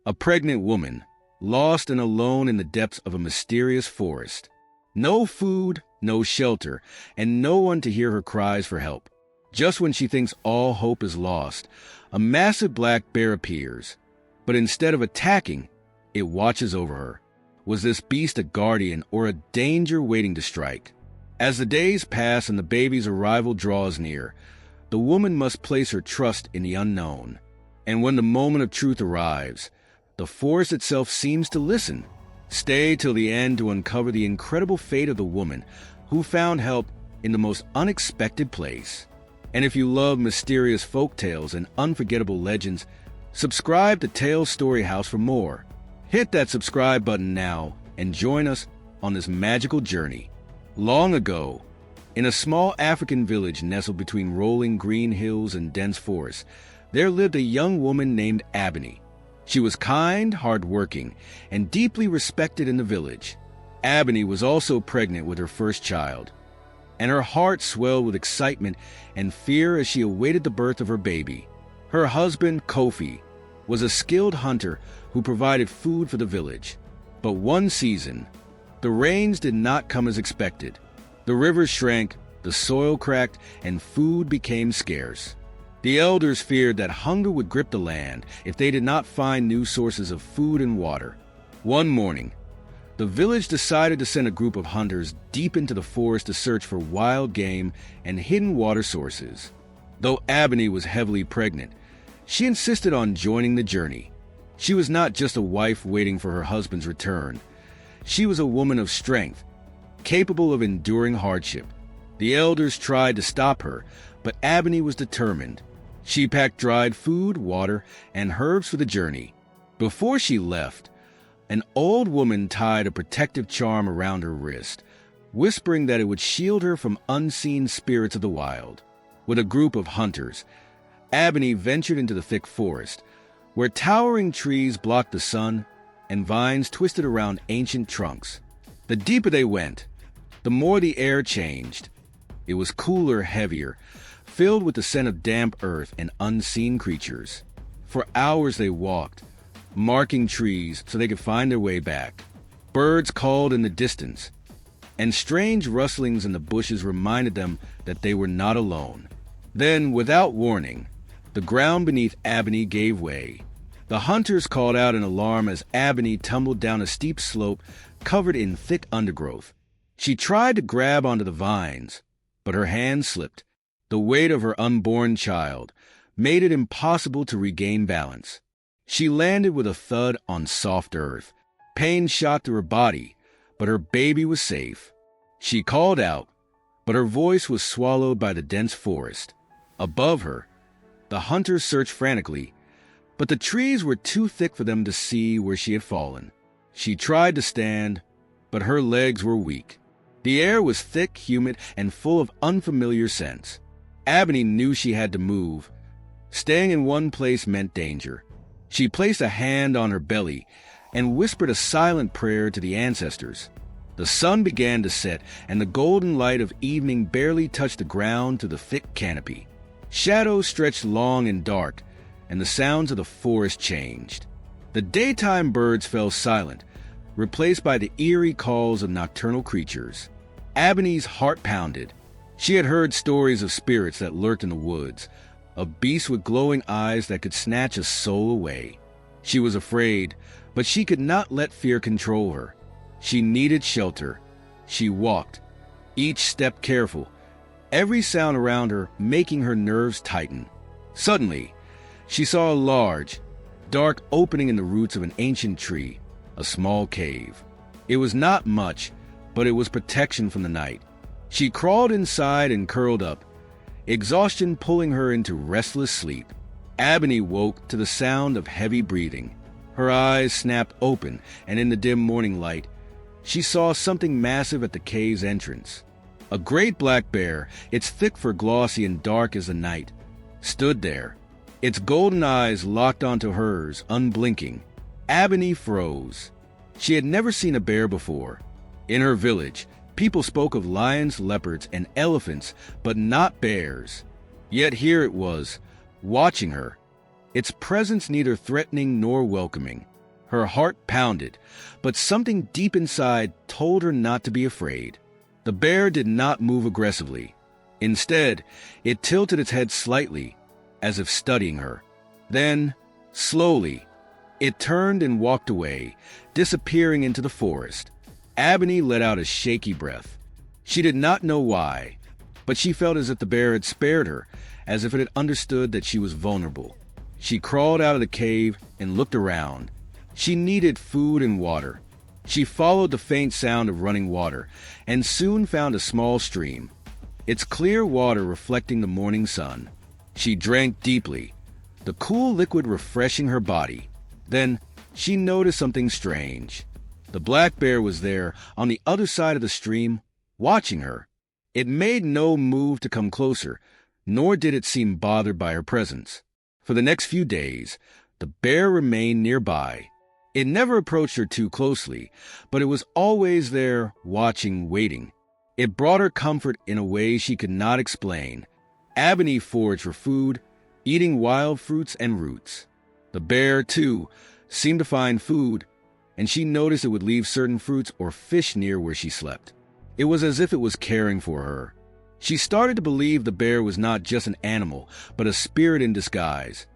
A pregnant woman, lost and alone in the depths of a mysterious forest. No food, no shelter, and no one to hear her cries for help. Just when she thinks all hope is lost, a massive black bear appears. But instead of attacking, it watches over her. Was this beast a guardian or a danger waiting to strike? As the days pass and the baby's arrival draws near, the woman must place her trust in the unknown. And when the moment of truth arrives, the forest itself seems to listen. Stay till the end to uncover the incredible fate of the woman who found help in the most unexpected place. And if you love mysterious folk tales and unforgettable legends, subscribe to Tales Story House for more. Hit that subscribe button now and join us on this magical journey. Long ago, in a small African village nestled between rolling green hills and dense forests, there lived a young woman named Ebony. She was kind, hardworking, and deeply respected in the village. Ebony was also pregnant with her first child, and her heart swelled with excitement and fear as she awaited the birth of her baby. Her husband, Kofi, was a skilled hunter who provided food for the village. But one season, the rains did not come as expected. The rivers shrank, the soil cracked, and food became scarce. The elders feared that hunger would grip the land if they did not find new sources of food and water. One morning, the village decided to send a group of hunters deep into the forest to search for wild game and hidden water sources. Though Ebony was heavily pregnant, she insisted on joining the journey. She was not just a wife waiting for her husband's return. She was a woman of strength, capable of enduring hardship. The elders tried to stop her, but Ebony was determined. She packed dried food, water, and herbs for the journey. Before she left, an old woman tied a protective charm around her wrist, whispering that it would shield her from unseen spirits of the wild. With a group of hunters, Ebony ventured into the thick forest, where towering trees blocked the sun and vines twisted around ancient trunks. The deeper they went, the more the air changed. It was cooler, heavier, filled with the scent of damp earth and unseen creatures. For hours they walked, marking trees so they could find their way back. Birds called in the distance, and strange rustlings in the bushes reminded them that they were not alone. Then, without warning, the ground beneath Ebony gave way. The hunters called out in alarm as Ebony tumbled down a steep slope covered in thick undergrowth. She tried to grab onto the vines, but her hand slipped. The weight of her unborn child made it impossible to regain balance. She landed with a thud on soft earth. Pain shot through her body, but her baby was safe. She called out, but her voice was swallowed by the dense forest. Above her, the hunters searched frantically, but the trees were too thick for them to see where she had fallen. She tried to stand, but her legs were weak. The air was thick, humid, and full of unfamiliar scents. Ebony knew she had to move. Staying in one place meant danger. She placed a hand on her belly and whispered a silent prayer to the ancestors. The sun began to set, and the golden light of evening barely touched the ground through the thick canopy. Shadows stretched long and dark, and the sounds of the forest changed. The daytime birds fell silent, replaced by the eerie calls of nocturnal creatures. Ebony's heart pounded. She had heard stories of spirits that lurked in the woods, of beasts with glowing eyes that could snatch a soul away. She was afraid, but she could not let fear control her. She needed shelter. She walked, each step careful, every sound around her making her nerves tighten. Suddenly, she saw a large, dark opening in the roots of an ancient tree, a small cave. It was not much, but it was protection from the night. She crawled inside and curled up, exhaustion pulling her into restless sleep. Ebony woke to the sound of heavy breathing. Her eyes snapped open, and in the dim morning light, she saw something massive at the cave's entrance. A great black bear, its thick fur glossy and dark as the night, stood there, its golden eyes locked onto hers, unblinking. Ebony froze. She had never seen a bear before. In her village, people spoke of lions, leopards, and elephants, but not bears. Yet here it was, watching her, its presence neither threatening nor welcoming. Her heart pounded, but something deep inside told her not to be afraid. The bear did not move aggressively. Instead, it tilted its head slightly, as if studying her. Then, slowly, it turned and walked away, disappearing into the forest. Ebony let out a shaky breath. She did not know why, but she felt as if the bear had spared her, as if it had understood that she was vulnerable. She crawled out of the cave and looked around. She needed food and water. She followed the faint sound of running water and soon found a small stream, its clear water reflecting the morning sun. She drank deeply, the cool liquid refreshing her body. Then she noticed something strange. The black bear was there on the other side of the stream, watching her. It made no move to come closer, nor did it seem bothered by her presence. For the next few days, the bear remained nearby. It never approached her too closely, but it was always there, watching, waiting. It brought her comfort in a way she could not explain. Ebony foraged for food, eating wild fruits and roots. The bear, too, seemed to find food, and she noticed it would leave certain fruits or fish near where she slept. It was as if it was caring for her. She started to believe the bear was not just an animal, but a spirit in disguise,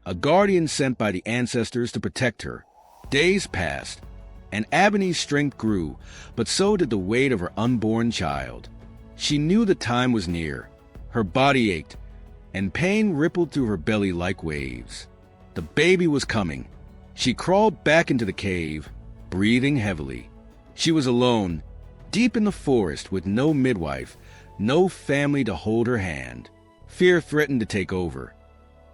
a guardian sent by the ancestors to protect her. Days passed, and Ebony's strength grew, but so did the weight of her unborn child. She knew the time was near. Her body ached, and pain rippled through her belly like waves. The baby was coming. She crawled back into the cave, breathing heavily. She was alone, deep in the forest with no midwife, no family to hold her hand. Fear threatened to take over.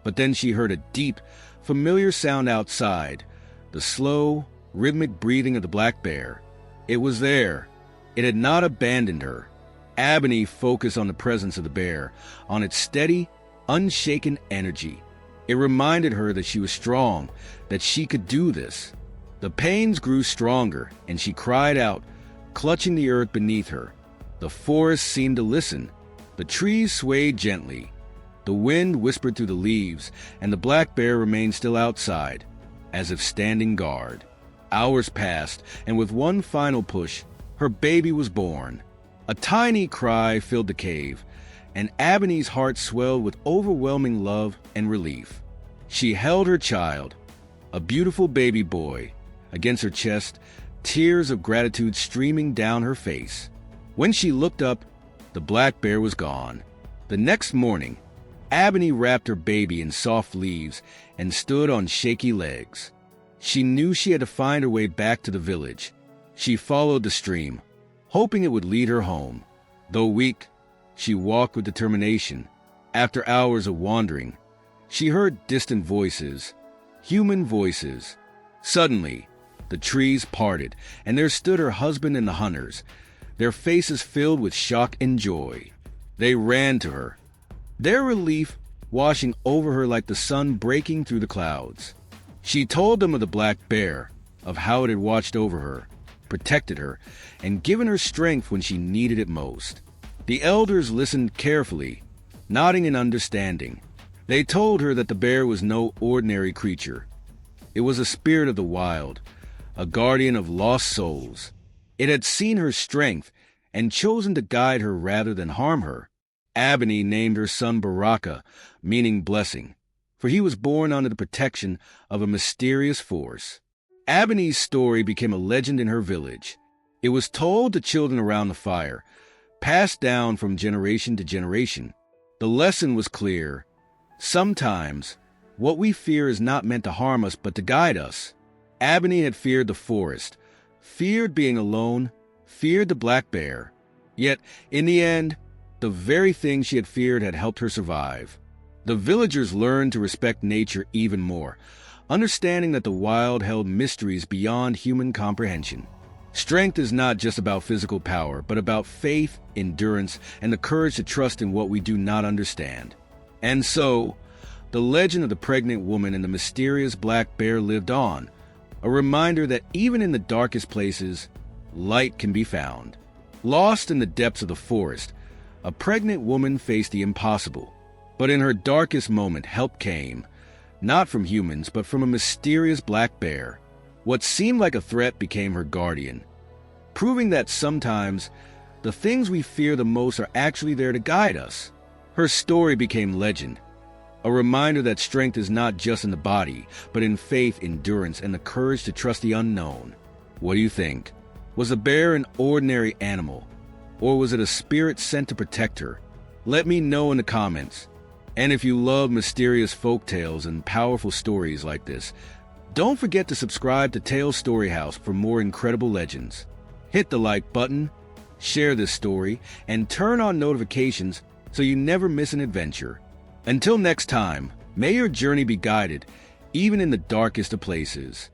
But then she heard a deep, familiar sound outside, the slow, rhythmic breathing of the black bear. It was there. It had not abandoned her. Ebony focused on the presence of the bear, on its steady, unshaken energy. It reminded her that she was strong, that she could do this. The pains grew stronger, and she cried out, clutching the earth beneath her. The forest seemed to listen. The trees swayed gently. The wind whispered through the leaves, and the black bear remained still outside, as if standing guard. Hours passed, and with one final push, her baby was born. A tiny cry filled the cave, and Ebony's heart swelled with overwhelming love and relief. She held her child, a beautiful baby boy, against her chest, tears of gratitude streaming down her face. When she looked up, the black bear was gone. The next morning, Ebony wrapped her baby in soft leaves and stood on shaky legs. She knew she had to find her way back to the village. She followed the stream, hoping it would lead her home. Though weak, she walked with determination. After hours of wandering, she heard distant voices, human voices. Suddenly, the trees parted, and there stood her husband and the hunters, their faces filled with shock and joy. They ran to her, their relief washing over her like the sun breaking through the clouds. She told them of the black bear, of how it had watched over her, protected her, and given her strength when she needed it most. The elders listened carefully, nodding in understanding. They told her that the bear was no ordinary creature. It was a spirit of the wild, a guardian of lost souls. It had seen her strength and chosen to guide her rather than harm her. Ebony named her son Baraka, meaning blessing, for he was born under the protection of a mysterious force. Ebony's story became a legend in her village. It was told to children around the fire, passed down from generation to generation. The lesson was clear. Sometimes, what we fear is not meant to harm us but to guide us. Ebony had feared the forest, feared being alone, feared the black bear. Yet, in the end, the very thing she had feared had helped her survive. The villagers learned to respect nature even more, understanding that the wild held mysteries beyond human comprehension. Strength is not just about physical power, but about faith, endurance, and the courage to trust in what we do not understand. And so, the legend of the pregnant woman and the mysterious black bear lived on, a reminder that even in the darkest places, light can be found. Lost in the depths of the forest, a pregnant woman faced the impossible. But in her darkest moment, help came, not from humans, but from a mysterious black bear. What seemed like a threat became her guardian, proving that sometimes the things we fear the most are actually there to guide us. Her story became legend, a reminder that strength is not just in the body, but in faith, endurance, and the courage to trust the unknown. What do you think? Was a bear an ordinary animal, or was it a spirit sent to protect her? Let me know in the comments. And if you love mysterious folktales and powerful stories like this, don't forget to subscribe to Tales Story House for more incredible legends. Hit the like button, share this story, and turn on notifications so you never miss an adventure. Until next time, may your journey be guided, even in the darkest of places.